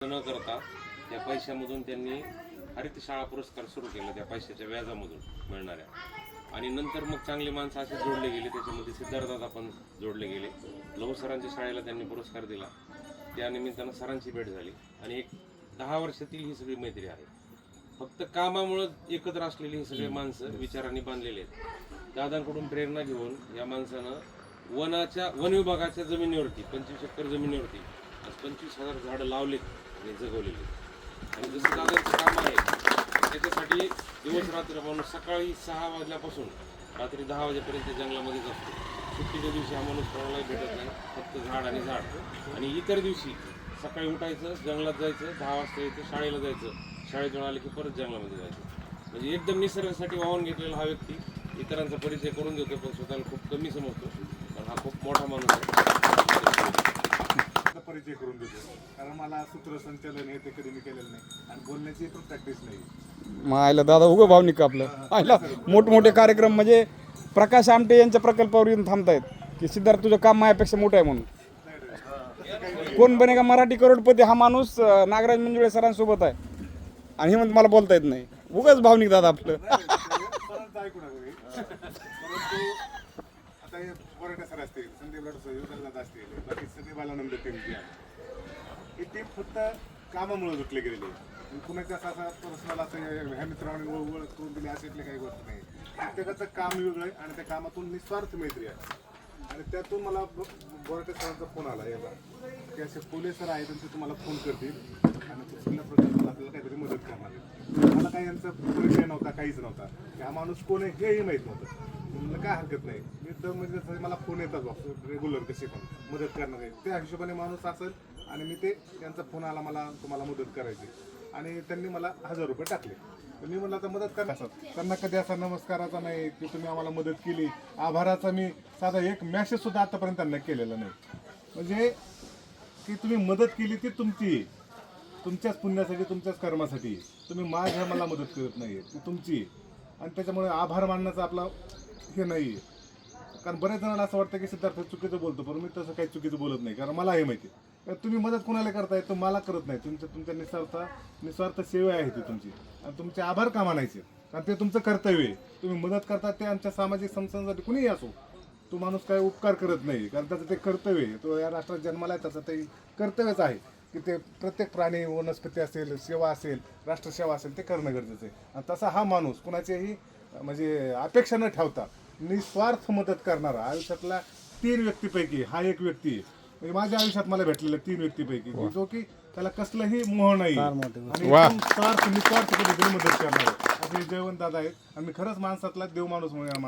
न करता त्या पैशामधून त्यांनी हरित शाळा पुरस्कार सुरू केला, त्या पैशाच्या व्याजामधून मिळणाऱ्या. आणि नंतर मग चांगली माणसं असे जोडले गेले, त्याच्यामध्ये सिद्धार्थदादा पण जोडले गेले. लहू सरांच्या शाळेला त्यांनी पुरस्कार दिला, त्या निमित्तानं सरांची भेट झाली आणि एक 10 वर्षातील ही सगळी मैत्री आहे. फक्त कामामुळं एकत्र असलेली ही सगळे माणसं विचारांनी बांधलेले आहेत. दादांकडून प्रेरणा घेऊन या माणसानं वन विभागाच्या जमिनीवरती 25 एकर जमिनीवरती आज 25,000 झाडं लावलेत आणि जगवलेली. आणि जसं दादांचं काम आहे त्याच्यासाठी दिवस रात्र माणूस सकाळी 6 वाजल्यापासून रात्री 10 वाजेपर्यंत जंगलामध्येच असतो. सुट्टीच्या दिवशी हा माणूस कोणालाही भेटत नाही, फक्त झाड आणि झाड. आणि इतर दिवशी सकाळी उठायचं, जंगलात जायचं, 10 वाजता यायचं, शाळेला जायचं, शाळेतून आले की परत जंगलामध्ये जायचं. म्हणजे एकदम निसर्गासाठी वाहून घेतलेला हा व्यक्ती इतरांचा परिचय करून देतो, पण स्वतःला खूप कमी समजतो. पण हा खूप मोठा माणूस आहे, परिचय करून देतो. कारण मला सूत्रसंचालन हे ते कधी मी केलेलं नाही आणि बोलण्याची पण प्रॅक्टिस नाही. मायला दादा उगं भावनिक आपलं आयला मोठमोठे कार्यक्रम म्हणजे प्रकाश आमटे यांच्या प्रकल्पावर येऊन थांबतायत की सिद्धार्थ तुझं काम माझ्यापेक्षा मोठं आहे म्हणून. कोण बनेगा मराठी करोडपती हा माणूस नागराज मंजुळे सरांसोबत आहे आणि हे म्हणत मला बोलता येत नाही. उगाच भावनिक दादा आपलं. ऐकू नका परंतु आता हे वरटे सर असतील, संदीप दादा असतील, बाकी सगळे बालानंद टीम जी आहे ही टीम फक्त कामामुळे जुटले गेलेली आहे. कुणाच्या असा पर्सनल असं ह्या मित्रांनी ओळख करून दिली अशातली काही गोष्ट नाही. प्रत्येकाचं काम वेगळं आहे आणि त्या कामातून निस्वार्थ मैत्री आहे. आणि त्यातून मला बोरटे सरांचा फोन आला याला की असे पोलीस सर आहेत आणि ते तुम्हाला फोन करतील आणि कुठल्या प्रकारचं आपल्याला काहीतरी मदत करणार. मला काही यांचा परिचय नव्हता, काहीच नव्हता. हा माणूस कोण आहे हेही माहीत नव्हतं. म्हणलं काय हरकत नाही, मी तर म्हणजे मला फोन येतात बघ रेग्युलर कसे पण मदत करणार आहे त्या हिशोबाने माणूस असेल. आणि मी ते त्यांचा फोन आला मला तुम्हाला मदत करायची आणि त्यांनी मला 1000 रुपये टाकले. तर मी म्हणलं आता मदत करणार त्यांना कधी असा नमस्काराचा नाही की तुम्ही आम्हाला मदत केली, आभाराचा मी साधा एक मॅसेज सुद्धा आतापर्यंत त्यांना केलेला नाही. म्हणजे की तुम्ही मदत केली ती तुमची, तुमच्याच पुण्यासाठी, तुमच्याच कर्मासाठी. तुम्ही माझ्या मला मदत करत नाही, ती तुमची. आणि त्याच्यामुळे आभार मानण्याचा आपला हे नाही. कारण बरेच जणांना असं वाटतं की सिद्धार्थ चुकीचं बोलतो, पण मी तसं काही चुकीचं बोलत नाही. कारण मला हे माहिती आहे तुम्ही मदत कोणाला करताय तर मला करत नाही. तुमच्या निस्वार्थ सेवा आहे ती तुमची आणि तुमचे आभार का मानायचे. कारण ते तुमचं कर्तव्य आहे. तुम्ही मदत करता ते आमच्या सामाजिक संस्थांसाठी कुणीही असो. तो माणूस काय उपकार करत नाही, कारण त्याचं ते कर्तव्य आहे. तो या राष्ट्रात जन्माला आहे, त्याचं ते कर्तव्यच आहे की ते प्रत्येक प्राणी, वनस्पती असेल, सेवा असेल, राष्ट्रसेवा असेल, ते करणं गरजेचं आहे. आणि तसा हा माणूस कुणाचीही म्हणजे अपेक्षा न ठेवता निस्वार्थ मदत करणारा आयुष्यातला 3 व्यक्तीपैकी हा एक व्यक्ती आहे. म्हणजे माझ्या आयुष्यात मला भेटलेल्या 3 व्यक्तीपैकी जो की त्याला कसलंही मोह नाही आणि निस्वार्थ पद्धतीने मदत करणार असे जयवंत दादा आहेत. आणि खरंच माणसातला देव माणूस म्हणून